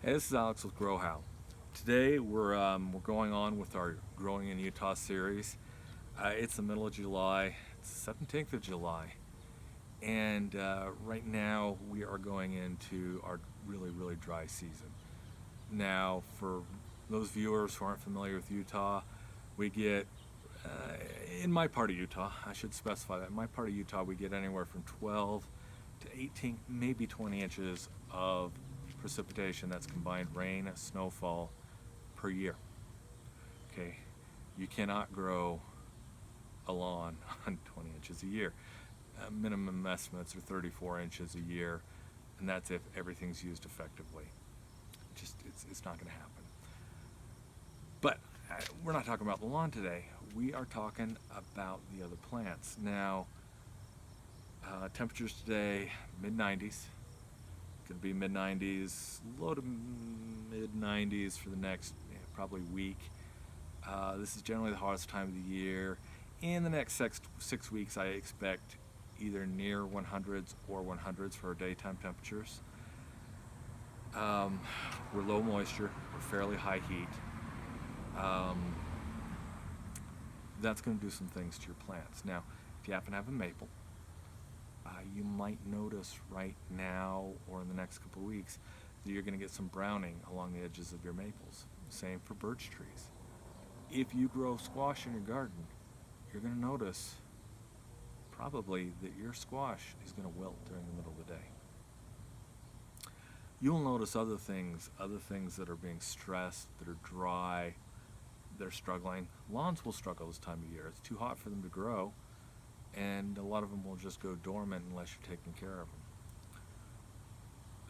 Hey, this is Alex with Grow How. Today we're going on with our Growing in Utah series. It's the middle of July. It's the 17th of July, and right now we are going into our really dry season. Now, for those viewers who aren't familiar with Utah, we get in my part of Utah. I should specify that in my part of Utah we get anywhere from 12 to 18, maybe 20 inches of precipitation. That's combined rain, snowfall per year. Okay, you cannot grow a lawn on 20 inches a year. Minimum estimates are 34 inches a year, and that's if everything's used effectively. It's not going to happen. But we're not talking about the lawn today. We are talking about the other plants. Now, temperatures today, mid 90s. Going to be mid 90s, low to mid 90s for the next probably week. This is generally the hottest time of the year. In the next 6 weeks, I expect either near 100s or 100s for our daytime temperatures. We're low moisture, we're fairly high heat. That's going to do some things to your plants. Now, if you happen to have a maple, you might notice right now or in the next couple of weeks that you're going to get some browning along the edges of your maples. Same for birch trees. If you grow squash in your garden, you're going to notice probably that your squash is going to wilt during the middle of the day. You'll notice other things that are being stressed, that are dry, they're struggling. Lawns will struggle this time of year. It's too hot for them to grow, and a lot of them will just go dormant unless you're taking care of them.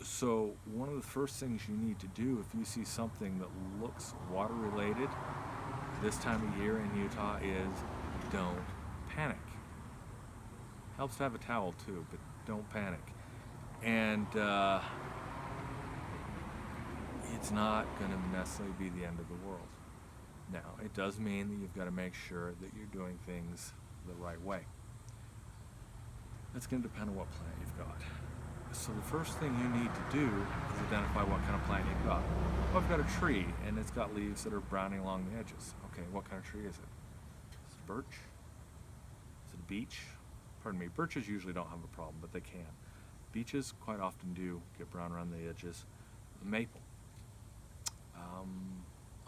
So one of the first things you need to do if you see something that looks water related this time of year in Utah is don't panic. Helps to have a towel too, but don't panic. And it's not going to necessarily be the end of the world. Now, it does mean that you've got to make sure that you're doing things the right way. That's going to depend on what plant you've got. So the first thing you need to do is identify what kind of plant you've got. Well, I've got a tree and it's got leaves that are browning along the edges. Okay, what kind of tree is it? Is it birch? Is it a beech? Pardon me, birches usually don't have a problem, but they can. Beeches quite often do get brown around the edges. Maple.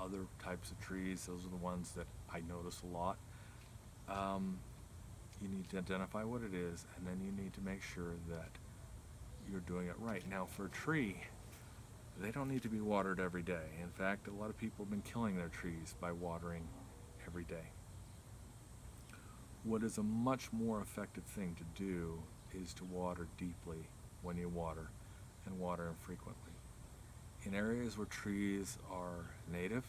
Other types of trees, those are the ones that I notice a lot. You need to identify what it is, and then you need to make sure that you're doing it right. Now, for a tree, they don't need to be watered every day. In fact, a lot of people have been killing their trees by watering every day. What is a much more effective thing to do is to water deeply when you water, and water infrequently. In areas where trees are native,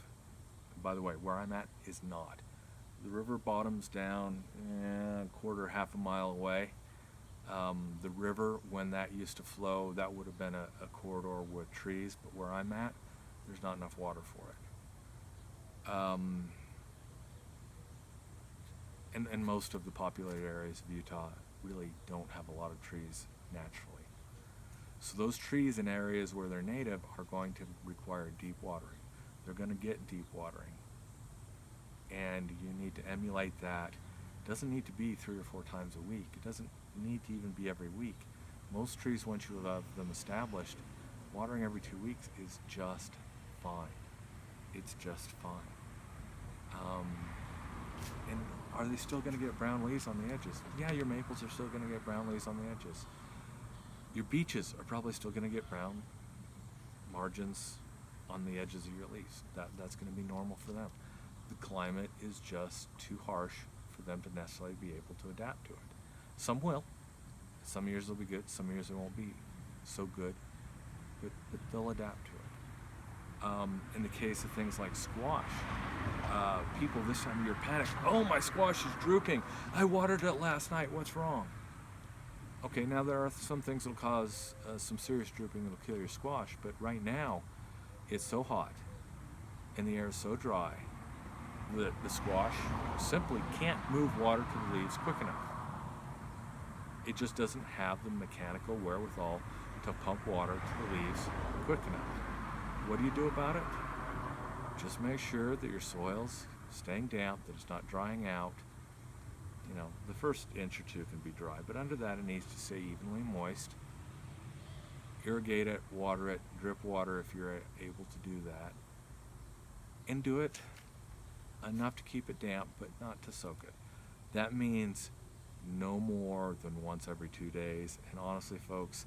by the way, where I'm at is not. The river bottoms down a quarter, half a mile away. The river, when that used to flow, that would have been a corridor with trees, but where I'm at, there's not enough water for it. And most of the populated areas of Utah really don't have a lot of trees naturally. So those trees in areas where they're native are going to require deep watering. They're going to get deep watering. And you need to emulate that. It doesn't need to be 3 or 4 times a week. It doesn't need to even be every week. Most trees, once you have them established, watering every 2 weeks is just fine. It's just fine. And are they still going to get brown leaves on the edges? Yeah, your maples are still going to get brown leaves on the edges. Your beeches are probably still going to get brown margins on the edges of your leaves. That's going to be normal for them. The climate is just too harsh for them to necessarily be able to adapt to it. Some will. Some years they'll be good, some years they won't be so good, but they'll adapt to it. In the case of things like squash, people this time of year panic. Oh, my squash is drooping. I watered it last night. What's wrong? Okay, now there are some things that'll cause some serious drooping that'll kill your squash, but right now it's so hot and the air is so dry that the squash simply can't move water to the leaves quick enough. It just doesn't have the mechanical wherewithal to pump water to the leaves quick enough. What do you do about it? Just make sure that your soil's staying damp, that it's not drying out. You know, the first inch or two can be dry, but under that it needs to stay evenly moist. Irrigate it, water it, drip water if you're able to do that. And do it enough to keep it damp, but not to soak it. That means no more than once every 2 days. And honestly, folks,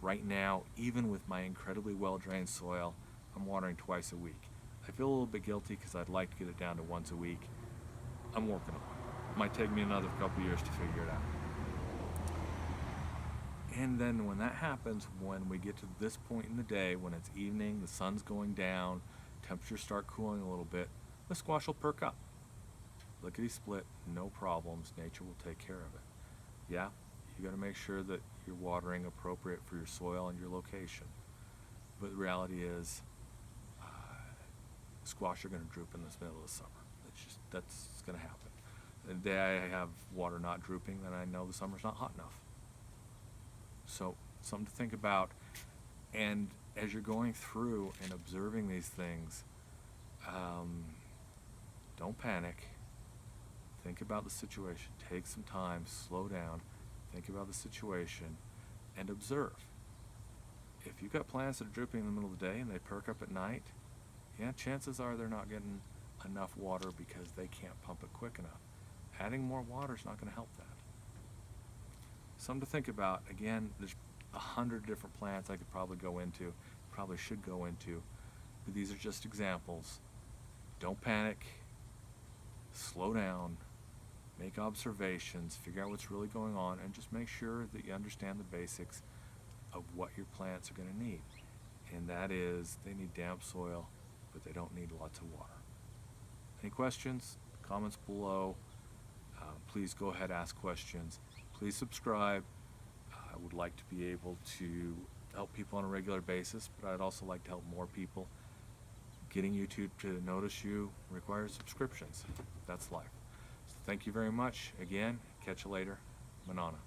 right now, even with my incredibly well-drained soil, I'm watering twice a week. I feel a little bit guilty because I'd like to get it down to once a week. I'm working on it. Might take me another couple years to figure it out. And then when that happens, when we get to this point in the day, when it's evening, the sun's going down, temperatures start cooling a little bit, the squash will perk up. Lickety split, no problems, nature will take care of it. Yeah, you gotta make sure that you're watering appropriate for your soil and your location. But the reality is, squash are gonna droop in this middle of the summer. That's gonna happen. The day I have water not drooping, then I know the summer's not hot enough. So, something to think about. And as you're going through and observing these things, don't panic. Think about the situation. Take some time, slow down, think about the situation, and observe. If you've got plants that are drooping in the middle of the day and they perk up at night, yeah, chances are they're not getting enough water because they can't pump it quick enough. Adding more water is not going to help that. Something to think about. Again, there's 100 different plants I could probably go into, probably should go into, but these are just examples. Don't panic. Slow down. Make observations. Figure out what's really going on, and just make sure that you understand the basics of what your plants are going to need. And that is, they need damp soil, but they don't need lots of water. Any questions? Comments below. Please go ahead, ask questions. Please subscribe. I would like to be able to help people on a regular basis, but I'd also like to help more people. Getting YouTube to notice you requires subscriptions. That's life. So thank you very much. Again, catch you later. Manana.